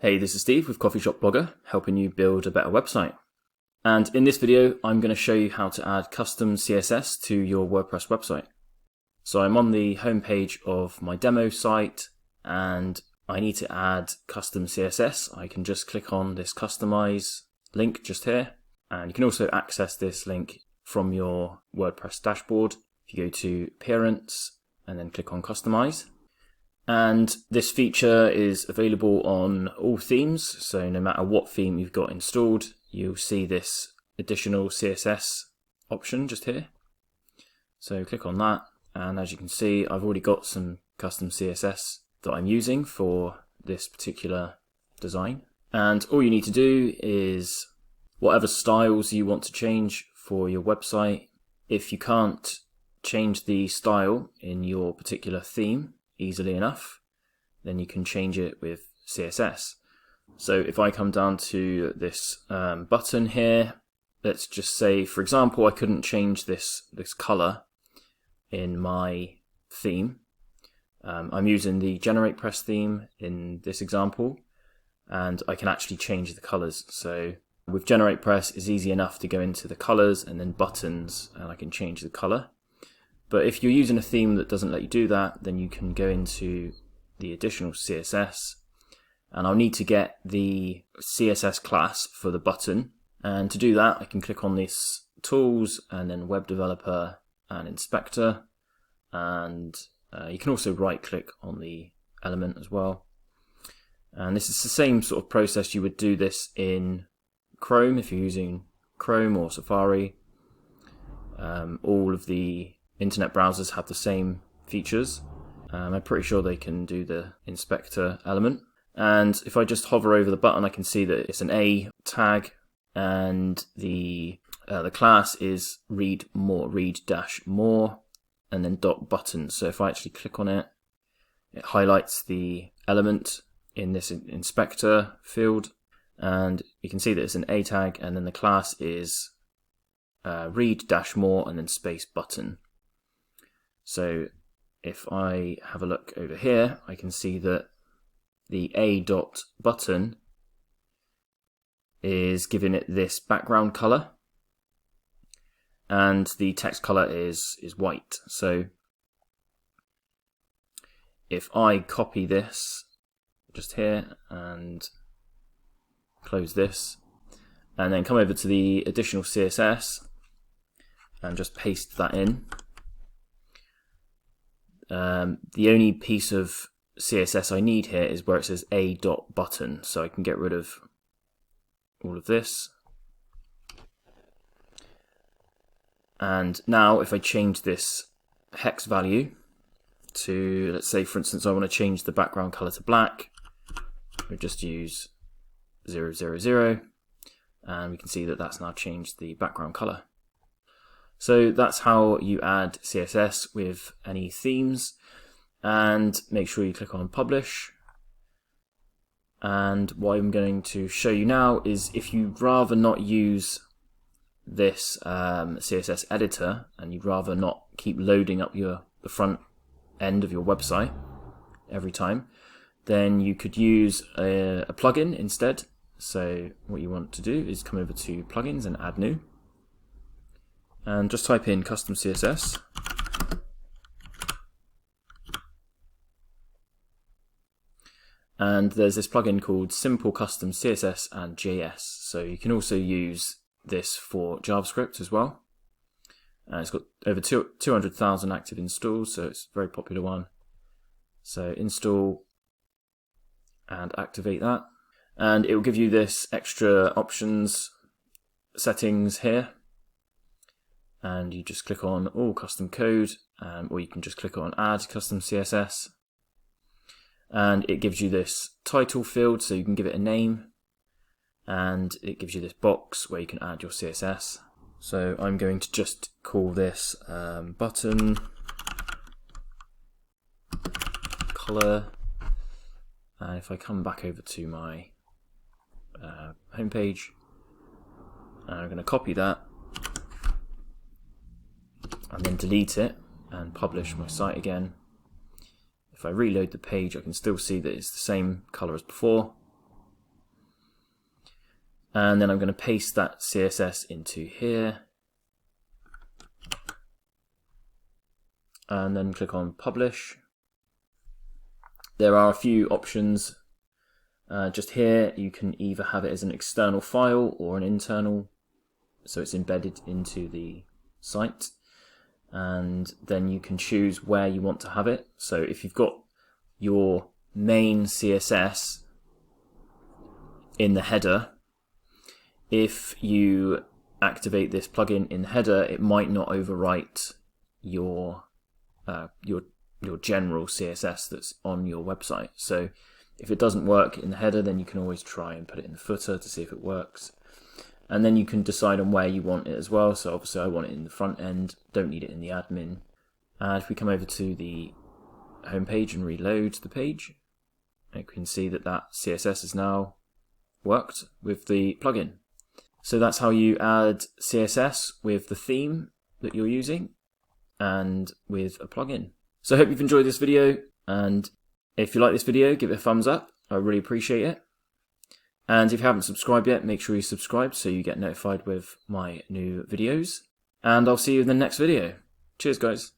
Hey, this is Steve with Coffee Shop Blogger, helping you build a better website. And in this video, I'm going to show you how to add custom CSS to your WordPress website. So I'm on the home page of my demo site and I need to add custom CSS. I can just click on this customize link just here. And you can also access this link from your WordPress dashboard. If you go to Appearance and then click on Customize. And this feature is available on all themes, so no matter what theme you've got installed, you'll see this additional CSS option just here. So click on that, and as you can see, I've already got some custom CSS that I'm using for this particular design. And all you need to do is whatever styles you want to change for your website. If you can't change the style in your particular theme easily enough, then you can change it with CSS. So if I come down to this button here, let's just say, for example, I couldn't change this color in my theme. I'm using the GeneratePress theme in this example, and I can actually change the colors. So with GeneratePress, it's easy enough to go into the colors and then buttons, and I can change the color. But if you're using a theme that doesn't let you do that, then you can go into the additional CSS, and I'll need to get the CSS class for the button. And to do that, I can click on this Tools and then Web Developer and Inspector, and you can also right click on the element as well. And this is the same sort of process you would do this in Chrome if you're using Chrome or Safari. All of the internet browsers have the same features. I'm pretty sure they can do the inspector element. And if I just hover over the button, I can see that it's an A tag, and the class is read dash more, and then .button. So if I actually click on it, it highlights the element in this inspector field, and you can see that it's an A tag, and then the class is read dash more and then space button. So if I have a look over here, I can see that the A.button is giving it this background color, and the text color is white. So if I copy this just here and close this, and then come over to the additional CSS and just paste that in, the only piece of CSS I need here is where it says A.button, so I can get rid of all of this. And now if I change this hex value to, let's say for instance I want to change the background color to black, we just use 000, and we can see that that's now changed the background color. So that's how you add CSS with any themes, and make sure you click on Publish. And what I'm going to show you now is if you'd rather not use this CSS editor, and you'd rather not keep loading up the front end of your website every time, then you could use a plugin instead. So what you want to do is come over to Plugins and Add New, and just type in Custom CSS. And there's this plugin called Simple Custom CSS and JS. So you can also use this for JavaScript as well. And it's got over 200,000 active installs, so it's a very popular one. So install and activate that. And it will give you this extra options settings here. And you just click on All Custom Code, or you can just click on Add Custom CSS. And it gives you this title field, so you can give it a name. And it gives you this box where you can add your CSS. So I'm going to just call this button color. And if I come back over to my homepage, I'm going to copy that and then delete it and publish my site again. If I reload the page, I can still see that it's the same color as before. And then I'm going to paste that CSS into here. And then click on Publish. There are a few options. Just here, you can either have it as an external file or an internal, so it's embedded into the site. And then you can choose where you want to have it. So if you've got your main CSS in the header, if you activate this plugin in the header, it might not overwrite your general CSS that's on your website. So if it doesn't work in the header, then you can always try and put it in the footer to see if it works. And then you can decide on where you want it as well. So obviously I want it in the front end, don't need it in the admin. And if we come over to the home page and reload the page, you can see that that CSS has now worked with the plugin. So that's how you add CSS with the theme that you're using and with a plugin. So I hope you've enjoyed this video, and if you like this video, give it a thumbs up. I really appreciate it. And if you haven't subscribed yet, make sure you subscribe so you get notified with my new videos. And I'll see you in the next video. Cheers, guys.